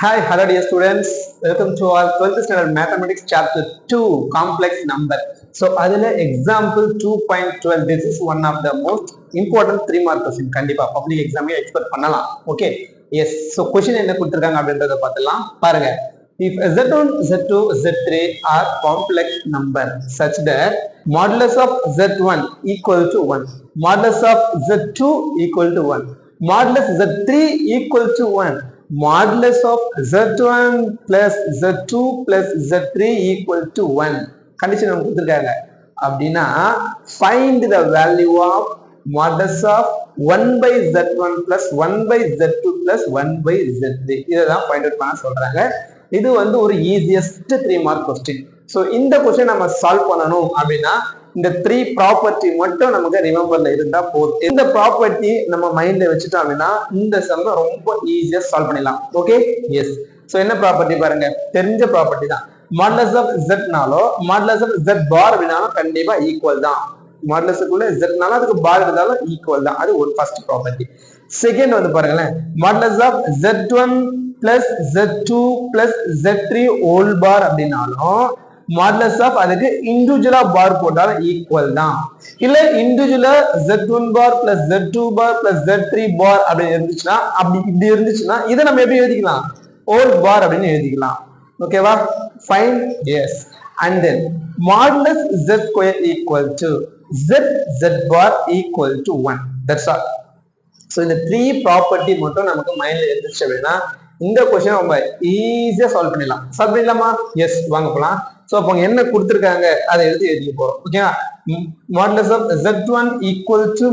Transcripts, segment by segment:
Hi, hello dear students. Welcome to our 12th standard mathematics chapter 2 complex number. So adile example 2.12 this is one of the most important 3 mark question kandipa public exam la expect pannalam. Okay. Yes. So question enna kuduthiranga அப்படின்றத பார்க்கலாம் பாருங்க. If z1 z2 z3 are complex number such that modulus of z1 equal to 1, modulus of z2 equal to 1, modulus z3 equal to 1, modulus of z1 plus z2 plus z3 equal to 1 condition நமக்கு கொடுத்திருக்காங்க அப்படின்னா find the value of modulus of 1 by z1 plus 1 by z2 plus 1 by z3 இததான் find out பண்ண சொல்றாங்க. இது வந்து ஒரு easiest 3 mark question. So இந்த question நம்ம சால்வ் பண்ணணும் அப்படின்னா இந்த 3 ப்ராப்பர்ட்டி மட்டும் நமக்கு ரிமெம்பர்ல இருந்தா போதும். இந்த ப்ராப்பர்ட்டி நம்ம மைண்ட்ல வச்சுட்டோம் அப்படின்னா இந்த சம்ம ரொம்ப ஈஸியா சால்வ் பண்ணிடலாம். Okay yes. சோ என்ன ப்ராப்பர்ட்டி பாருங்க, தெரிஞ்ச ப்ராப்பர்ட்டி தான். மாடுலஸ் ஆஃப் z-னாலோ மாடுலஸ் ஆஃப் z பார் அப்படினாலும் கண்டிப்பா ஈக்குவல் தான். மாடுலஸுக்குள்ள z-னால அதுக்கு பார் இருந்தாலும் ஈக்குவல் தான். அது ஒரு ஃபர்ஸ்ட் ப்ராப்பர்ட்டி. செகண்ட் வந்து பாருங்களேன், modulus of z1 plus z2 plus z3 whole bar அப்படினாலும் மாடுலஸ் ஆஃப் அதுக்கு இண்டிவிஜுவலா பார் போட்டாலும் ஈக்குவல் தான். இல்ல இண்டிவிஜுவலா z1 bar plus z2 bar plus z3 பார் அப்படி இருந்துச்சுன்னா இப்படி இருந்துச்சுன்னா இதை நம்ம எப்படி எழுதிக்கலாம், ஹோல் பார் அப்படின்னு எழுதிக்கலாம். ஓகேவா, fine, yes. And then modulus z square equal to z bar equal to 1. That's all. So இந்த 3 ப்ராப்பர்ட்டி மட்டும் நமக்கு மைண்ட்ல இருந்துச்சு அப்படின்னா இந்த கொஸ்டின் ரொம்ப ஈஸியா சால்வ் பண்ணிடலாம். சால்வ் பண்ணிடலாமா? எஸ், வாங்க போலாம். சோ அப்போ என்ன கொடுத்திருக்காங்க அதை எழுதி போறோம். ஓகேவா, modulus of z1 equal to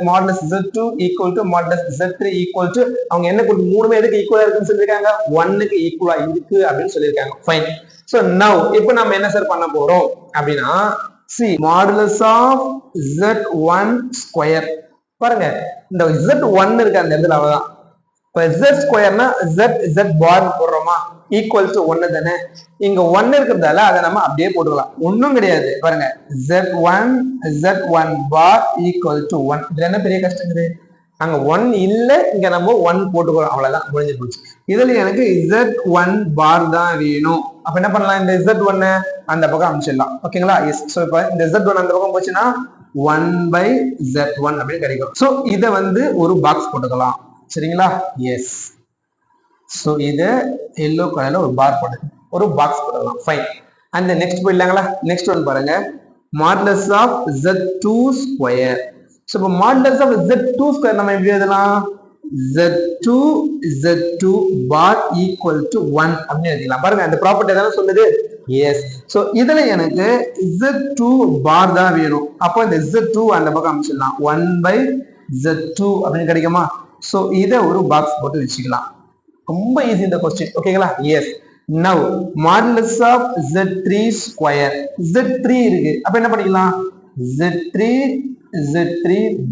modulus z2 equal to modulus z3 equal to அவங்க என்ன மூணுமே எதுக்கு ஈக்குவலா இருக்குன்னு சொல்லிருக்காங்க, 1க்கு ஈக்குவலா இருக்கு அப்படின்னு சொல்லிருக்காங்க. ஃபைன். சோ நவ் இப்போ நம்ம என்ன சார் பண்ண போறோம் அப்படின்னா see modulus of z1 square பாருங்க, இந்த z1 இருக்கு அந்த இடத்துல அவ்வளவுதான். இப்ப z ஸ்கொயர்னா z பார் போடுறோமா, ஈக்குவல் டு 1 தானே. இங்க 1 இருக்கிறதால அதை நம்ம அப்படியே போட்டுக்கலாம், ஒன்னும் கிடையாது. பாருங்க z1 பார் ஈக்குவல் டு 1. இது என்ன பெரிய கஷ்டம் இது, அங்க 1 இல்ல, இங்க நம்ம 1 போட்டுக்கிறோம், அவ்வளவுதான், முடிஞ்சு போச்சு. இதுல எனக்கு z1 பார் தான் வேணும். அப்ப என்ன பண்ணலாம், இந்த z1 அந்த பக்கம் அமைச்சிடலாம். ஓகேங்களா, எஸ். சோ இப்ப இந்த z1 அந்த பக்கம் போச்சுன்னா 1 by z1 அப்படின்னு கிடைக்கும். சோ இத வந்து ஒரு பாக்ஸ் போட்டுக்கலாம், சரிங்களா, எஸ். சோ இத எல்லோ கலர்ல ஒரு பார் போட்டு ஒரு பாக்ஸ் போடலாம். ஃபைன். அண்ட் நெக்ஸ்ட் போயிடலாங்களா. நெக்ஸ்ட் ஒன் பாருங்க, modulus of z2 square. So இப்போ மாடுலஸ் ஆஃப் z2 ஸ்கொயர் நம்ம எப்படி எழுதலாம், z2 பார் ஈக்குவல் டு 1 அப்படின்னு எழுதிக்கலாம். பாருங்க அந்த ப்ராப்பர்ட்டி தானே சொல்லுது, எஸ். சோ இதுல எனக்கு z2 பார் தான் வேணும். அப்போ இந்த z2 அந்த பக்கம் அமைச்சிடலாம், 1 by z2 அப்படின்னு கிடைக்குமா. சோ இத ஒரு பாக்ஸ் போட்டு வச்சுக்கலாம். ரொம்ப ஈஸி இந்த கொஸ்டின். ஓகேங்களா, yes. Now modulus of z3 square, z3 இருக்கு, அப்ப என்ன பண்ணிக்கலாம், z3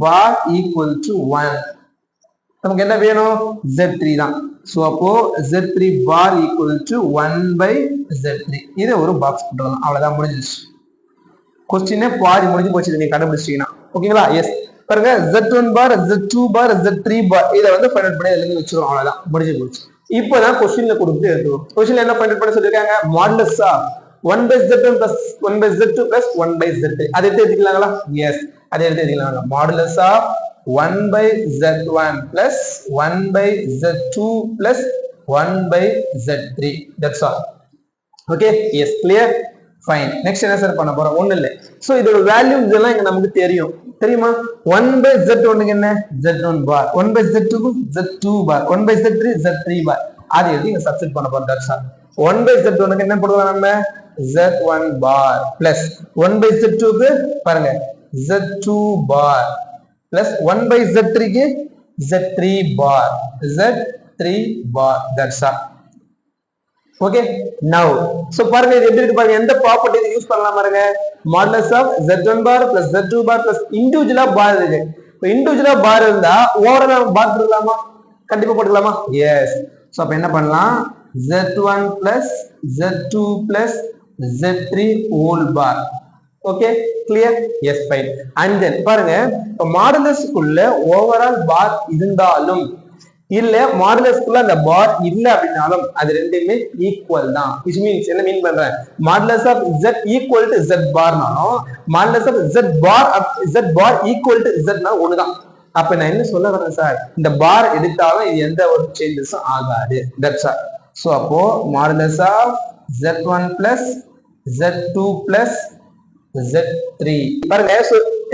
பார் ஈக்குவல் டு 1. நமக்கு என்ன வேணும், z3 தான். சோ அப்போ z3 bar equal to 1 by z3. இத ஒரு பாக்ஸ் போட்டுக்கலாம், அவ்வளவுதான், முடிஞ்சிச்சு. கொஸ்டினே பாதி முடிஞ்சு போச்சு நீங்க கண்டுபிடிச்சீங்கன்னா. ஓகேங்களா, எஸ். பாருங்க z1 பார் z2 பார் z3 பார் இதை வந்து ஃபைண்ட் அவுட் பண்ணி எழுதி வச்சிருவோம், அவ்வளவுதான், முடிஞ்சு போச்சு. இப்பதான் கொஸ்டின்ல கொடுத்து எழுதுவோம். கொஸ்டின்ல என்ன ஃபைண்ட் அவுட் பண்ண சொல்லிருக்காங்க, modulus of 1 by z1 plus 1 by z2 plus 1 by z3. அதை எடுத்து எழுதிக்கலாங்களா, எஸ், அதை எடுத்து எழுதிக்கலாங்க. Modulus of 1 by z1 plus 1 by z2 plus 1 by z3. That's all. Okay, yes, clear, fine. Next என்ன சார் பண்ண போறோம், ஒண்ணு இல்ல. சோ இதோட வேல்யூ இதெல்லாம் இங்க நமக்கு தெரியுமா. 1 by z1 என்ன, z1 bar, 1 by z2 z2 bar, 1 by z3 z3 பார். அதை எழுதி இங்க சப்ஸ்டிட் பண்ண போறோம். That's all. 1 by z1 என்ன போடுவோம் நம்ம, z1 bar plus 1 by z2 க்கு பாருங்க z2 bar plus 1 by z3 க்கு z3 bar, z3 bar. That's all. Okay, now so பாருங்க இது எப்படி இருக்கு பாருங்க, எந்த ப்ராப்பர்ட்டி யூஸ் பண்ணலாம் பாருங்க. Modulus of z1 bar plus z2 bar plus இண்டிவிஜுவலா பார் இருக்கு. இப்போ இண்டிவிஜுவலா பார் இருந்தா ஓவரால் பார் போடலாமா, கண்டிப்பா போட்டுக்கலாமா, எஸ். சோ அப்ப என்ன பண்ணலாம், z1 plus z2 plus z3 whole bar. Okay, clear, yes, fine. And then பாருங்க, இப்போ மாடுலஸ்க்குள்ள ஓவரால் பார் இருந்தாலும் இல்ல மாடுலஸ்க்குள்ள அந்த பார் இல்ல அப்படின்னாலும் அது ரெண்டுமே ஈக்குவல் தான். which means என்ன மீன் பண்றேன், modulus of z equal to z பார்னாலும் modulus of z bar equal to z ஒண்ணுதான். அப்ப நான் என்ன சொல்ல வரேன் சார், இந்த பார் எடுத்தாலும் இது எந்த ஒரு சேஞ்சஸும் ஆகாது. That's all. சோ அப்போ modulus of z1 plus z2 plus z3 பாருங்க.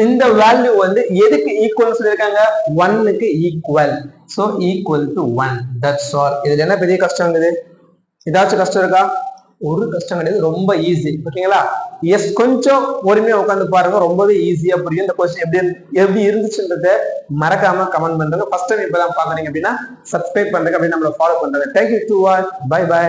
இந்த வேல்யூ வந்து எதுக்கு ஈக்குவல் சொல்லிருக்காங்க, 1க்கு equal. So equal to 1. That's all. இதுல என்ன பெரிய கஷ்டம் இருக்குது, ஏதாச்சும் கஷ்டம் இருக்கா, ஒரு கஷ்டம் கிடையாது, ரொம்ப ஈஸி. ஓகேங்களா? எஸ், கொஞ்சம் பொறுமையா உட்காந்து பாருங்க, ரொம்பவே ஈஸியா புரியும். இந்த கொஸ்டின் எப்படி இருந்துச்சுன்றத மறக்காம கமெண்ட் பண்றேங்க. ஃபர்ஸ்ட் டைம் இப்பதான் பாக்குறீங்க அப்படின்னா சப்ஸ்கிரைப் பண்றேங்க, அப்படின்னு நம்மள ஃபாலோ பண்றேங்க. Thank you to all. Bye by.